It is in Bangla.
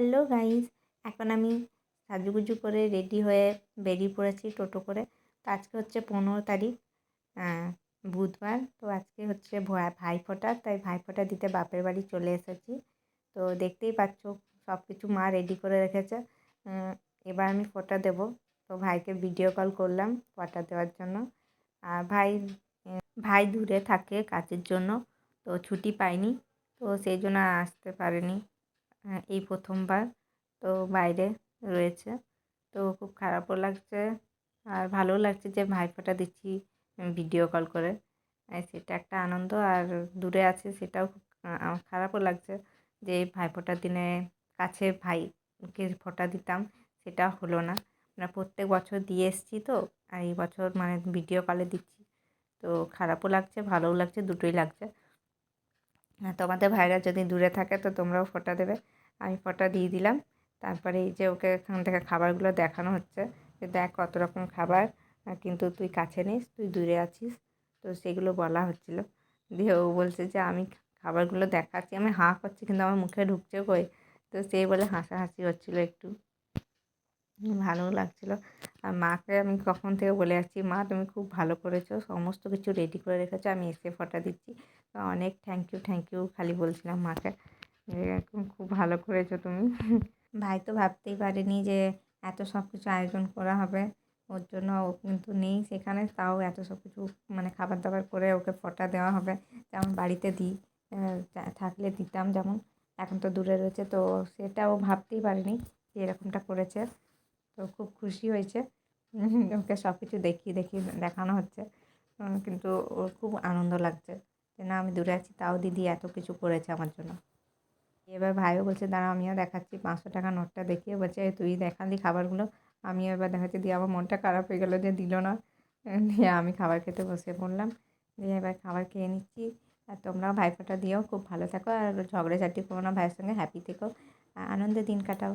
হ্যালো গাইস, এখন আমি সাজুগুজু করে রেডি হয়ে বেরিয়ে পড়েছি টোটো করে। তো আজকে হচ্ছে 15 তারিখ, বুধবার। তো আজকে হচ্ছে ভাইফোঁটা, তাই ভাইফোঁটা দিতে বাপের বাড়ি চলে এসেছি। তো দেখতেই পাচ্ছ সব কিছু মা রেডি করে রেখেছে। এবার আমি ফোঁটা দেবো। তো ভাইকে ভিডিও কল করলাম ফোঁটা দেওয়ার জন্য। আর ভাই দূরে থাকে কাজের জন্য, তো ছুটি পায়নি, তো সেই জন্য আসতে পারেনি। এই প্রথমবার তো বাইরে রয়েছে। তো খুব খারাপও লাগছে আর ভালোও লাগছে যে ভাইফোঁটা দিচ্ছি ভিডিও কল করে। সেটা একটা আনন্দ। আর দূরে আছে সেটাও খুব আমার খারাপও লাগছে যে ভাইফোঁটার দিনে কাছে ভাইকে ফোঁটা দিতাম, সেটা হলো না। মানে প্রত্যেক বছর দিয়ে এসেছি, তো আর এই বছর মানে ভিডিও কলে দিচ্ছি। তো খারাপও লাগছে, ভালোও লাগছে, দুটোই লাগছে। তোমাদের ভাইরা যদি দূরে থাকে তো তোমরাও ফোঁটা দেবে। আমি ফোঁটা দিয়ে দিলাম। তারপরে এই যে ওকে এখান থেকে খাবারগুলো দেখানো হচ্ছে যে দেখ কত রকম খাবার, কিন্তু তুই কাছে নিস, তুই দূরে আছিস। তো সেগুলো বলা হচ্ছিলো। দিয়ে ও বলছে যে আমি খাবারগুলো দেখাচ্ছি, আমি হাঁ করছি কিন্তু আমার মুখে ঢুকছে কই। তো সেই বলে হাসাহাসি হচ্ছিলো একটু, ভালোও লাগছিলো। আর মাকে আমি কখন থেকে বলে যাচ্ছি, মা তুমি খুব ভালো করেছো, সমস্ত কিছু রেডি করে রেখেছো, আমি এসে ফোঁটা দিচ্ছি। তো অনেক থ্যাংক ইউ খালি বলছিলাম মাকে যে খুব ভালো করেছো তুমি। ভাই তো ভাবতেই পারেনি যে এত সব কিছু আয়োজন করা হবে। ওর জন্য ও কিন্তু নেই সেখানে, তাও এত সব কিছু মানে খাবার দাবার করে ওকে ফোঁটা দেওয়া হবে। যেমন বাড়িতে দিই, থাকলে দিতাম যেমন, এখন তো দূরে রয়েছে, তো সেটা ও ভাবতেই পারেনি যে এরকমটা করেছে। তো খুব খুশি হয়েছে। ওকে সব কিছু দেখানো হচ্ছে। কিন্তু ওর খুব আনন্দ লাগছে যে না আমি দূরে আছি, তাও দিদি এত কিছু করেছে আমার জন্য। এবার ভাইও বলছে দাঁড়াও আমিও দেখাচ্ছি, 500 টাকার নোটটা দেখিয়ে বলছে তুই দেখালি খাবারগুলো, আমিও এবার দেখাচ্ছি। দিয়ে আমার মনটা খারাপ হয়ে গেলো যে দিল না। দিয়ে আমি খাবার খেতে বসে পড়লাম। দিয়ে এবার খাবার খেয়ে নিচ্ছি। আর তোমরাও ভাইফোঁটা দিও, খুব ভালো থাকো আর ঝগড়াঝাটি করো না ভাইয়ের সঙ্গে, হ্যাপি থেকো, আনন্দে দিন কাটাও।